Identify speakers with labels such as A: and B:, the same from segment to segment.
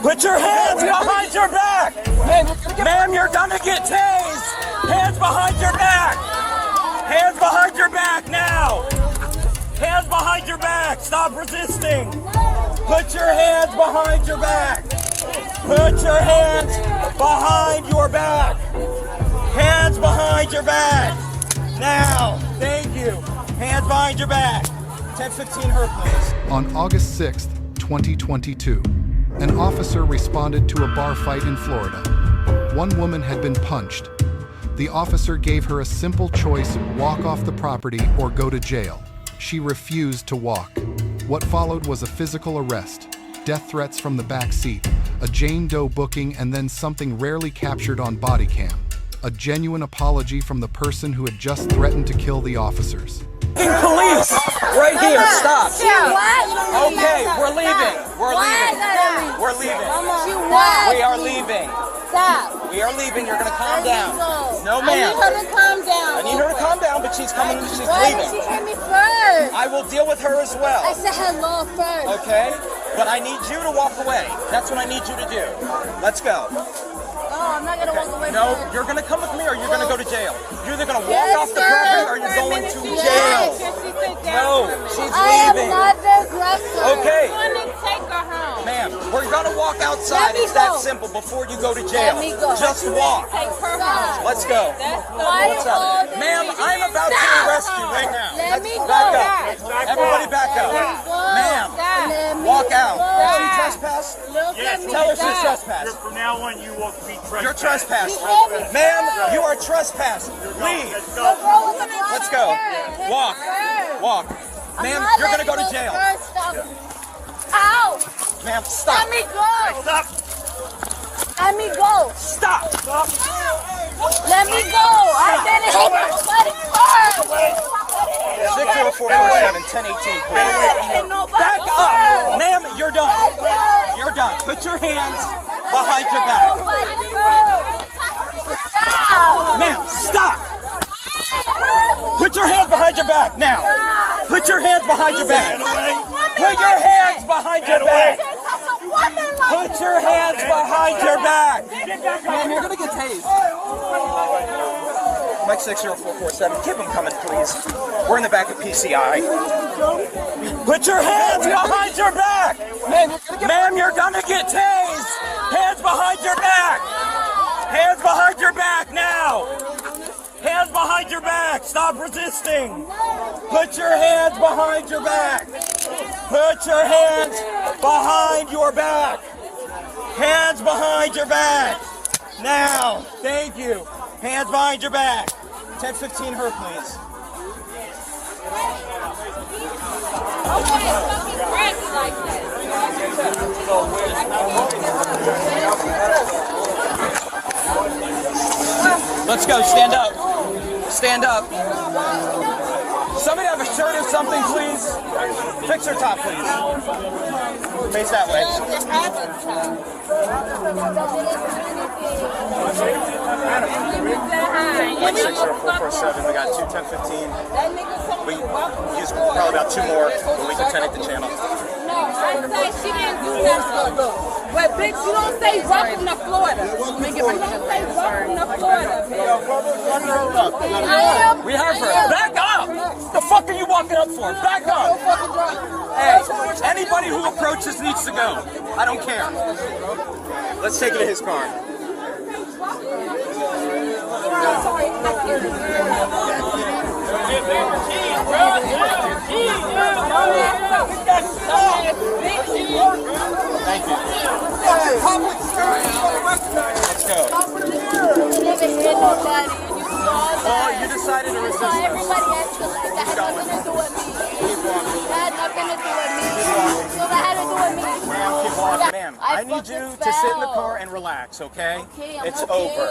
A: Put your hands behind your back! Ma'am, you're gonna get tased! Hands behind your back! Hands behind your back now! Hands behind your back! Stop resisting! Put your hands behind your back! Put your hands behind your back! Hands behind your back! Now! Thank you! Hands behind your back! 1015 her, please.
B: On August 6th, 2022, an officer responded to a bar fight in Florida. One woman had been punched. The officer gave her a simple choice: walk off the property or go to jail. She refused to walk. What followed was a physical arrest, death threats from the back seat, a Jane Doe booking, and then something rarely captured on Bodycam: a genuine apology from the person who had just threatened to kill the officers.
A: Police! Right here, stop!
C: What?
A: Okay, we're leaving. We're leaving. We're leaving. We are leaving.
C: Stop.
A: We are leaving. You're gonna calm down. No,
C: I
A: ma'am.
C: need her to calm down.
A: I need her to calm down, but she's coming. She's
C: Why did
A: leaving.
C: she hit me first?
A: I will deal with her as well.
C: I said hello first.
A: Okay? But I need you to walk away. That's what I need you to do. Let's go.
C: No, I'm not gonna walk away.
A: No,
C: first.
A: you're gonna come with me or you're gonna go to jail. You're either gonna walk off the property or you're going to jail. No, she's
C: I am
A: leaving.
C: not the aggressor.
A: Okay.
C: I'm gonna take her home.
A: Ma'am, we're gonna walk outside.
C: Let me
A: It's that
C: go.
A: simple before you go to jail.
C: Let me go.
A: Just walk.
C: Take her home.
A: Let's go.
C: Why
A: What's
C: all
A: up?
C: this
A: Ma'am,
C: reason?
A: I'm about to
C: Stop.
A: arrest you right now.
C: Let me go.
A: Back up. Everybody back up.
C: Let me go.
A: Ma'am,
C: Let me
A: walk out.
C: go.
A: Is she trespassed?
C: Look
D: Yes,
C: at me.
A: Tell her she's
C: Stop.
A: trespassed.
D: From now on, you will be trespassing.
A: You're trespassed.
C: She hit me
A: Ma'am,
C: first.
A: you are trespassed. Leave.
D: Let's
C: The
D: go.
C: girl was gonna
A: Let's
C: hit
A: go.
C: me first.
A: Walk.
C: Hit me first.
A: Walk.
C: I'm
A: Ma'am,
C: not
A: you're gonna
C: letting
A: go to
C: you
A: jail.
C: first. Stop. Ow!
A: Ma'am, stop.
C: Let me go.
D: Stop.
C: Let me go.
A: Stop.
C: Let me go. I didn't hit nobody first.
A: 60447 1018, please.
C: I didn't hit nobody
A: Back
C: first.
A: up. Ma'am, you're done. You're done. Put your hands behind your back.
C: Nobody first. Stop.
A: Ma'am, stop. Put your hands behind your back now. Put your hands behind your back. Put your hands behind your back. Put your hands behind your back. Ma'am, you're gonna get tased. Mike 60447, keep them coming, please. We're in the back of PCI. Put your hands behind your back. Ma'am, you're gonna get tased. Hands behind your back. Hands behind your back now. Hands behind your back. Stop resisting. Put your hands behind your back. Put your hands behind your back. Hands behind your back. Now. Thank you. Hands behind your back. 1015 her, please. Let's go. Stand up. Stand up. Somebody have a shirt or something, please. Fix her top, please. Face that way. 60447. We got 21015. We use probably about two more, but we can turn it to channel.
C: No, I say she didn't do that. But bitch, you don't say welcome to Florida. You don't say welcome to Florida.
A: We have her. Back up! The fuck are you walking up for? Back up! Hey, anybody who approaches needs to go. I don't care. Let's take it to his car. Thank you. Let's go. Oh, you decided to resist us.
C: Everybody else was like, that had nothing to do with me. That had nothing to do with me. So that had to do with me.
A: Ma'am, keep walking. Ma'am, I need you to sit in the car and relax, okay?
C: Okay,
A: it's
C: okay.
A: over.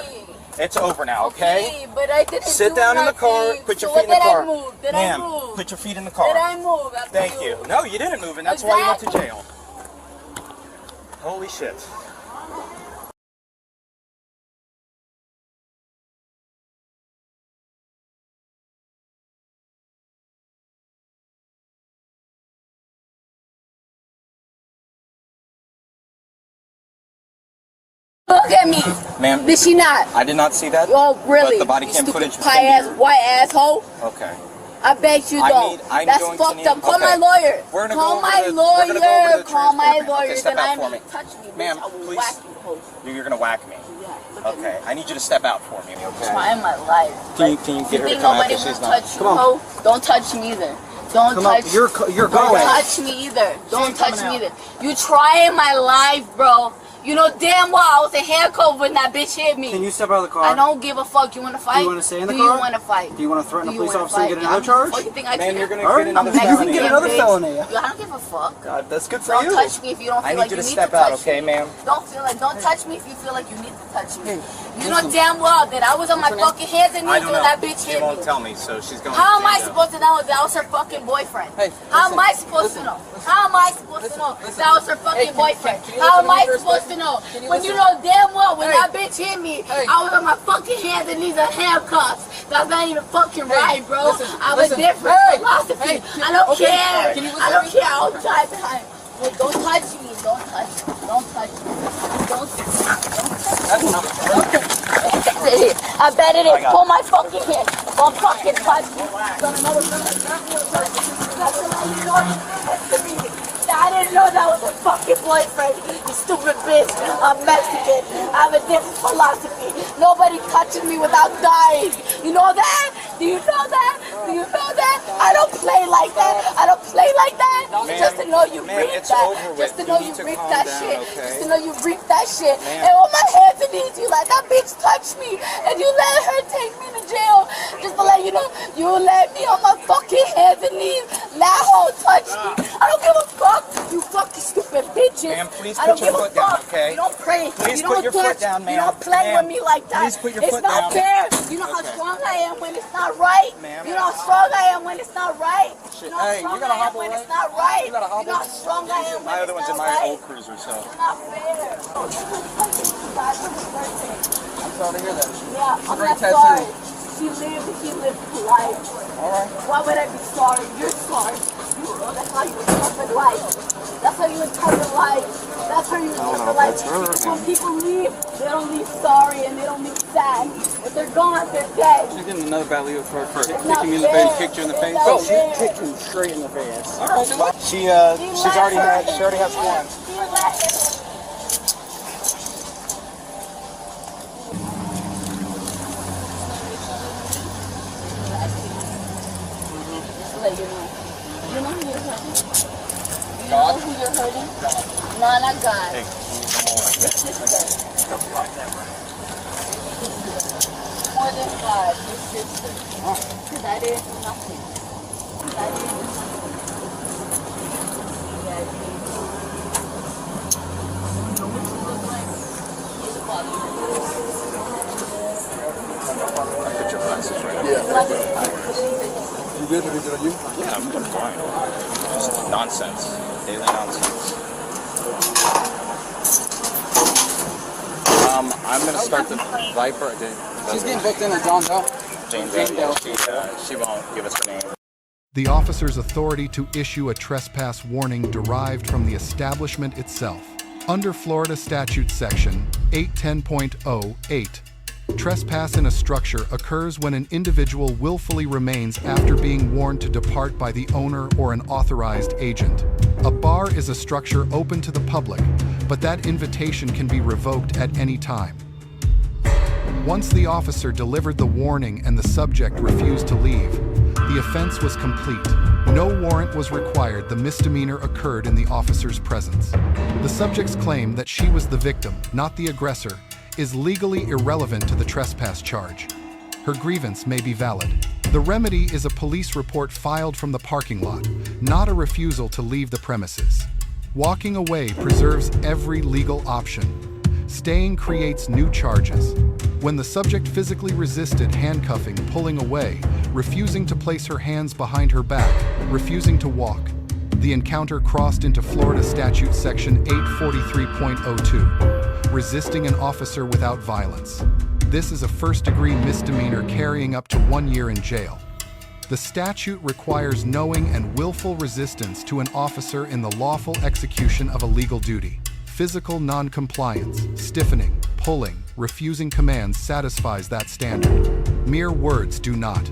A: It's over now, okay?
C: But I didn't
A: Sit
C: do
A: down in the
C: nothing.
A: car, put your
C: So
A: feet in the
C: did
A: car.
C: I move? Did I
A: Ma'am,
C: move?
A: put your feet in the car.
C: Did I move?
A: Thank you. No, you didn't move, and that's why you went to jail. Holy shit.
C: Look at me.
A: Ma'am.
C: Did she not?
A: I did not see that.
C: Oh, really?
A: But the body
C: You
A: cam
C: stupid
A: footage was
C: pie ass,
A: in here.
C: white asshole.
A: Okay.
C: I bet you don't.
A: I'm
C: That's
A: going to
C: fucked
A: need-
C: up. Call
A: okay.
C: my lawyer.
A: We're gonna
C: Call
A: go
C: my
A: over the- we're gonna go over
C: lawyer.
A: the
C: Call my
A: transcript.
C: lawyer.
A: Okay, step
C: Then
A: out
C: I
A: for
C: mean,
A: me.
C: touch me, bitch.
A: Ma'am,
C: I will
A: please.
C: whack you, hoe.
A: You're gonna whack me.
C: Yeah, look at
A: Okay.
C: me.
A: I need you to step out for me. Okay.
C: Trying my life.
A: Can you get her to
C: think
A: come out
C: nobody
A: if she's
C: will
A: not?
C: touch you, hoe? Don't touch me either. Don't
E: Come
C: touch.
E: up. You're
C: Don't
E: going.
C: touch me either. Don't
E: ain't
C: touch
E: coming
C: me
E: out.
C: either. You trying my life, bro. You know damn well I was in handcuffs when that bitch hit me.
E: Can you step out of the car?
C: I don't give a fuck. You want to fight?
E: you wanna stay in the
C: Do
E: car?
C: you want to fight?
E: Do you want to threaten a
C: Do you
E: police
C: wanna
E: officer and get
C: fight?
E: another charge?
C: What do you think I
A: Man,
C: care?
A: you're gonna
E: Alright,
A: get another
E: you can
A: felony.
E: get another
C: Bitch.
E: felony.
C: I don't give a fuck.
E: God, that's good for
C: Don't
E: you.
C: touch me if you don't
A: I
C: feel
A: need
C: like
A: you
C: you
A: to
C: need
A: step
C: to
A: out,
C: touch
A: okay,
C: me.
A: ma'am?
C: Don't touch me if you feel like you need to touch me. You know damn well that I was on my fucking hands and
A: I
C: knees
A: don't
C: when
A: know.
C: that bitch
A: She
C: hit
A: won't
C: me.
A: tell me, so she's going.
C: How am
A: to
C: I
A: Jane Doe.
C: supposed to know that was her fucking boyfriend?
E: Hey,
C: How am I supposed to know? How am I supposed to know that was her fucking boyfriend? How am I supposed to know? When you know damn well when that bitch hit me, I was on my fucking hands and knees and handcuffs. That's not even fucking right, bro. I have a different philosophy. I don't care. I don't care. I'll drive behind. Wait, don't touch me. Don't touch me. Don't touch me. Don't touch me. I bet it is. Pull my fucking hand. Don't fucking touch me. I didn't know that was a fucking boyfriend. You stupid bitch. I'm Mexican. I have a different philosophy. Nobody touches me without dying. You know that? Do you know that? Do you know that? I don't play like that. I don't play like that. Just to know you
A: ma'am,
C: reap
A: it's
C: that.
A: over with.
C: Just to
A: You
C: know
A: need
C: you
A: to
C: reap
A: calm
C: that
A: down,
C: shit.
A: okay?
C: Just to know you reap that shit.
A: Ma'am.
C: And on my hands and knees, you let that bitch touch me. And you let her take me to jail. Just to let you know, you let me on my fucking hands and knees. That hoe touch me. I don't give a fuck. You fucking stupid bitches.
A: Ma'am, please
C: I don't
A: put your
C: give a
A: foot down,
C: fuck.
A: okay?
C: You don't pray.
A: Please
C: you
A: put
C: don't
A: your foot
C: touch.
A: down, ma'am.
C: You don't play
A: Ma'am,
C: with me like that.
A: please put your
C: it's
A: foot
C: not
A: down.
C: fair. You know how
A: Okay.
C: strong I am when it's not right.
A: Ma'am.
C: You know how strong I am when it's not right. You know how
E: Hey,
C: strong
E: you gotta
C: I am
E: hobble
C: when
E: away.
C: it's not right.
E: You gotta
C: You know
E: hobble.
C: how strong I am when
A: My other
C: it's
A: one's
C: not
A: in my
C: right.
A: old cruiser, so.
C: It's not fair.
E: I'm sorry to hear that.
C: Yeah, I'm
E: Great
C: not
E: tattoo.
C: sorry. She lived life.
E: Alright.
C: Why would I be sorry? You're sorry. That's how you interpret life. That's how you interpret life. That's how you interpret life. When people leave, they don't leave sorry and they don't leave sad. If they're gone, they're dead.
E: She's getting another bad legal for
C: It's
E: kicking
C: not
E: me in the
C: fair.
E: face, kicked you in the
C: It's
E: face.
C: not fair.
E: kicked you straight in the face.
A: She already has one.
C: She let her- Let you know. You know who you're hurting? You know who you're hurting? No, not God.
A: Hey,
C: Your sister. More than God, your sister. That is nothing. That is nothing. Yeah, you know what you look like? It's funny.
A: put your glasses right.
E: You good? Everything on you?
A: Yeah, I'm doing fine. Just nonsense. Daily nonsense. I'm gonna start the Viper.
E: She's getting booked in as John Doe.
A: Jane
E: Jane
A: Doe.
E: Doe.
A: She won't give us her name.
B: The officer's authority to issue a trespass warning derived from the establishment itself. Under Florida Statute Section 810.08, trespass in a structure occurs when an individual willfully remains after being warned to depart by the owner or an authorized agent. A bar is a structure open to the public, but that invitation can be revoked at any time. Once the officer delivered the warning and the subject refused to leave, the offense was complete. No warrant was required. The misdemeanor occurred in the officer's presence. The subject's claim that she was the victim, not the aggressor, is legally irrelevant to the trespass charge. Her grievance may be valid. The remedy is a police report filed from the parking lot, not a refusal to leave the premises. Walking away preserves every legal option. Staying creates new charges. When the subject physically resisted handcuffing, pulling away, refusing to place her hands behind her back, refusing to walk, the encounter crossed into Florida Statute Section 843.02, resisting an officer without violence. This is a first-degree misdemeanor carrying up to 1 year in jail. The statute requires knowing and willful resistance to an officer in the lawful execution of a legal duty. Physical non-compliance, stiffening, pulling, refusing commands satisfies that standard. Mere words do not.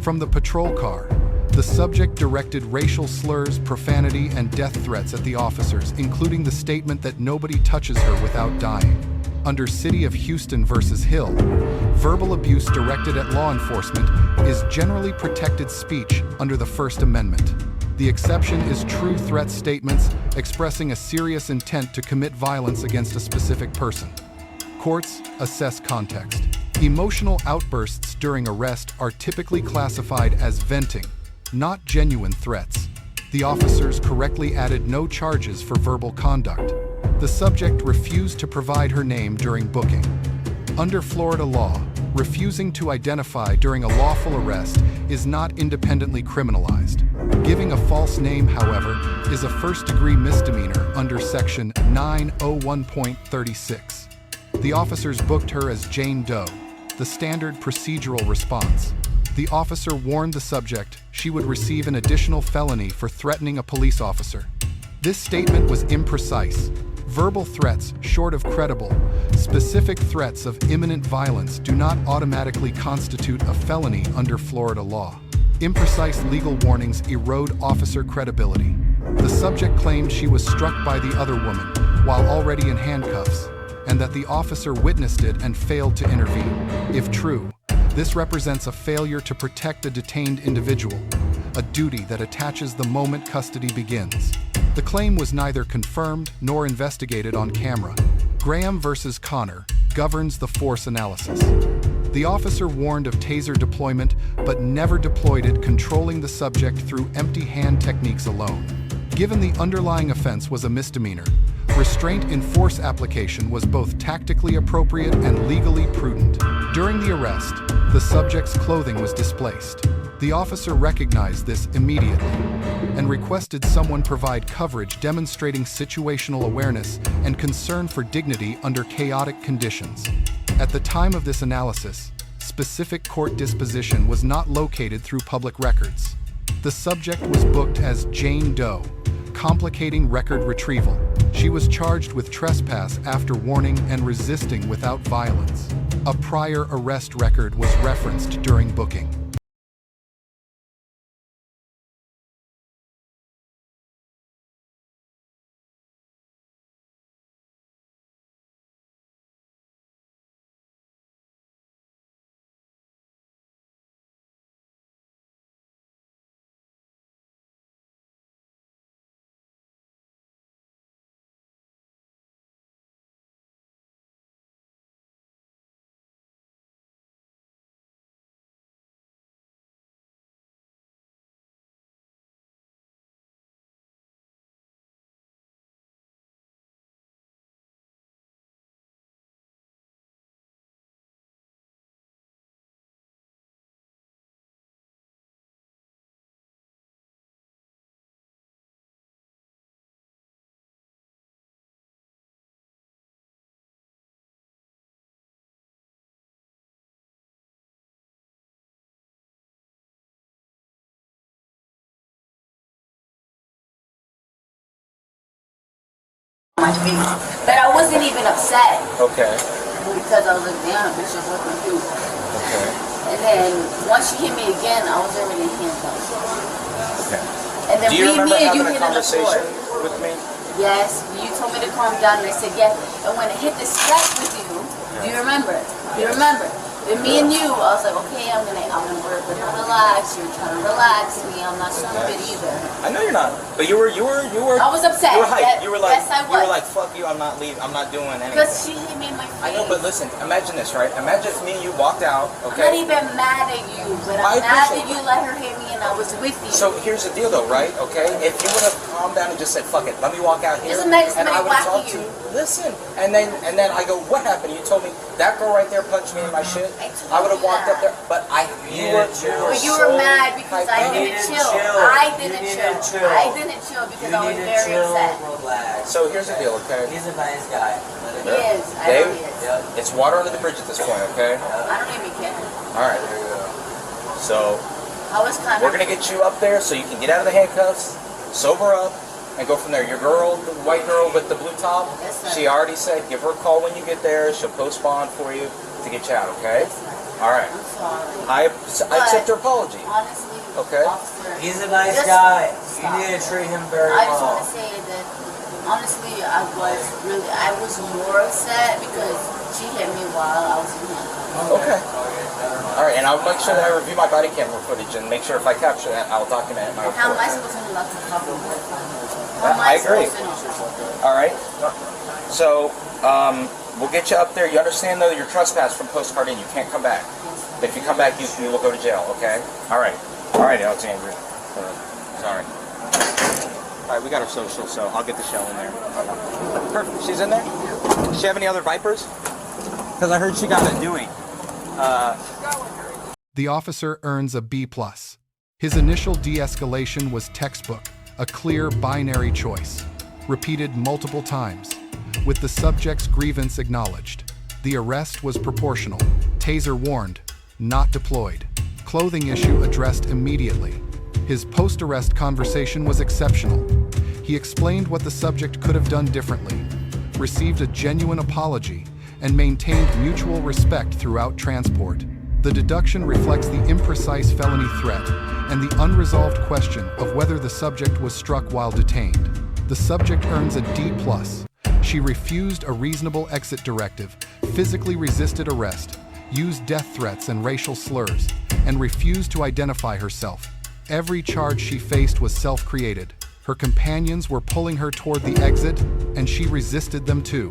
B: From the patrol car, the subject directed racial slurs, profanity, and death threats at the officers, including the statement that nobody touches her without dying. Under City of Houston versus Hill, verbal abuse directed at law enforcement is generally protected speech under the First Amendment. The exception is true threat statements expressing a serious intent to commit violence against a specific person. Courts assess context. Emotional outbursts during arrest are typically classified as venting, not genuine threats. The officers correctly added no charges for verbal conduct. The subject refused to provide her name during booking. Under Florida law, refusing to identify during a lawful arrest is not independently criminalized. Giving a false name, however, is a first-degree misdemeanor under Section 901.36. The officers booked her as Jane Doe, the standard procedural response. The officer warned the subject she would receive an additional felony for threatening a police officer. This statement was imprecise. Verbal threats, short of credible, specific threats of imminent violence do not automatically constitute a felony under Florida law. Imprecise legal warnings erode officer credibility. The subject claimed she was struck by the other woman while already in handcuffs, and that the officer witnessed it and failed to intervene. If true, this represents a failure to protect a detained individual, a duty that attaches the moment custody begins. The claim was neither confirmed nor investigated on camera. Graham versus Connor governs the force analysis. The officer warned of taser deployment but never deployed it, controlling the subject through empty hand techniques alone. Given the underlying offense was a misdemeanor, restraint in force application was both tactically appropriate and legally prudent. During the arrest, the subject's clothing was displaced. The officer recognized this immediately and requested someone provide coverage demonstrating situational awareness and concern for dignity under chaotic conditions. At the time of this analysis, specific court disposition was not located through public records. The subject was booked as Jane Doe, complicating record retrieval. She was charged with trespass after warning and resisting without violence. A prior arrest record was referenced during booking.
C: Much baby. But I wasn't even upset.
A: Okay.
C: Because I was like, damn, bitch, I'm working too.
A: Okay.
C: And then once she hit me again, I was already in handcuffs.
A: Okay.
C: And then
A: Do you remember
C: me and you
A: having a
C: hit on the floor.
A: conversation with me?
C: Yes, you told me to calm down, and I said yes. And when I hit the step with you, do you remember? Do you remember? With me and you, I was like, okay, I'm gonna work with her, relax. You're trying to relax me. I'm not stupid either.
A: I know you're not, but you were.
C: I was upset.
A: You were hyped. You were like,
C: yes, I was.
A: You were like, fuck you. I'm not leaving. I'm not doing anything.
C: Because she hit me in my face.
A: I know, but listen. Imagine this, right? Imagine if me and you walked out.
C: I'm
A: Okay.
C: not even mad at you, but I'm mad that you let her hit me and I was with you.
A: So here's the deal, though, right? Okay. If you would have calmed down and just said, fuck it, let me walk out here,
C: Just imagine
A: and I
C: somebody
A: would have
C: whacking
A: talked to
C: you.
A: you. Listen, and then I go, what happened? You told me that girl right there punched me in my shit. I would have walked up there, but you were
C: so mad because I didn't chill. I didn't chill. I didn't chill because I was very upset.
A: Relax. So here's the deal, okay?
F: He's a nice guy.
C: He is. I know
A: Dave,
C: he is.
A: it's water under the bridge at this point, okay?
C: I don't even care.
A: All right, there you go. So
C: I was kind
A: we're gonna get you up there so you can get out of the handcuffs, sober up, and go from there. Your girl, the white girl with the blue top,
C: Yes, sir.
A: she already said give her a call when you get there. She'll post bond for you to get you out, okay?
C: Yes, sir.
A: All right.
C: I'm sorry.
A: I accept your apology.
C: Honestly,
A: Okay.
C: officer,
F: He's a nice
C: just
F: guy. You
C: stop.
F: need to treat him very
C: I just
F: well.
C: want to say that honestly, I was more upset because she hit me while I was in handcuffs.
A: Okay. All right, and I'll make sure that I review my body camera footage and make sure if I capture that, I'll document it in my report.
C: How am I supposed to know not to cover with? How am
A: I agree.
C: supposed to know?
A: All right. So we'll get you up there. You understand though that you're trespassed from postcard in. You can't come back. If you come back, you will go to jail. Okay. All right. All right, Alexandria. Sorry. All right, we got our social, so I'll get the shell in there. Perfect. She's in there. Does she have any other vipers? Because I heard she got a Dewey.
B: The officer earns a B+. His initial de-escalation was textbook, a clear binary choice, repeated multiple times, with the subject's grievance acknowledged. The arrest was proportional, taser warned, not deployed. Clothing issue addressed immediately. His post-arrest conversation was exceptional. He explained what the subject could have done differently, received a genuine apology, and maintained mutual respect throughout transport. The deduction reflects the imprecise felony threat and the unresolved question of whether the subject was struck while detained. The subject earns a D+. She refused a reasonable exit directive, physically resisted arrest, used death threats and racial slurs, and refused to identify herself. Every charge she faced was self-created. Her companions were pulling her toward the exit, and she resisted them too.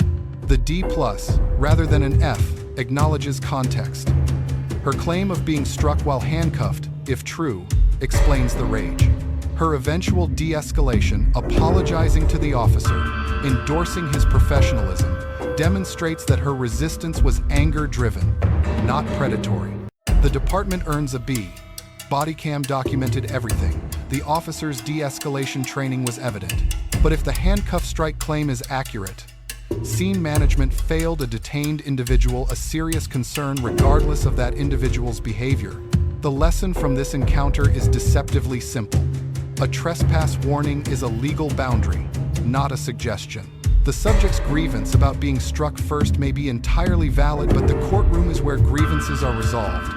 B: The D+, rather than an F, acknowledges context. Her claim of being struck while handcuffed, if true, explains the rage. Her eventual de-escalation, apologizing to the officer, endorsing his professionalism, demonstrates that her resistance was anger-driven, not predatory. The department earns a B. Bodycam documented everything. The officer's de-escalation training was evident. But if the handcuff strike claim is accurate, scene management failed a detained individual a serious concern regardless of that individual's behavior. The lesson from this encounter is deceptively simple. A trespass warning is a legal boundary, not a suggestion. The subject's grievance about being struck first may be entirely valid, but the courtroom is where grievances are resolved,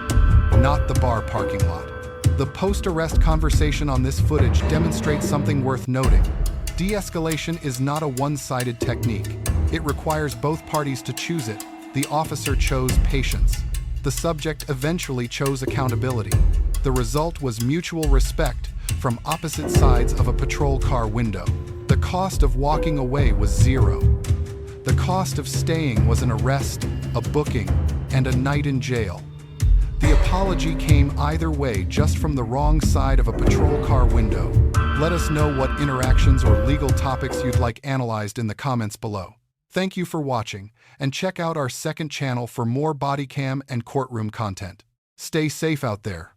B: not the bar parking lot. The post-arrest conversation on this footage demonstrates something worth noting. De-escalation is not a one-sided technique. It requires both parties to choose it. The officer chose patience. The subject eventually chose accountability. The result was mutual respect from opposite sides of a patrol car window. The cost of walking away was zero. The cost of staying was an arrest, a booking, and a night in jail. The apology came either way, just from the wrong side of a patrol car window. Let us know what interactions or legal topics you'd like analyzed in the comments below. Thank you for watching, and check out our second channel for more body cam and courtroom content. Stay safe out there.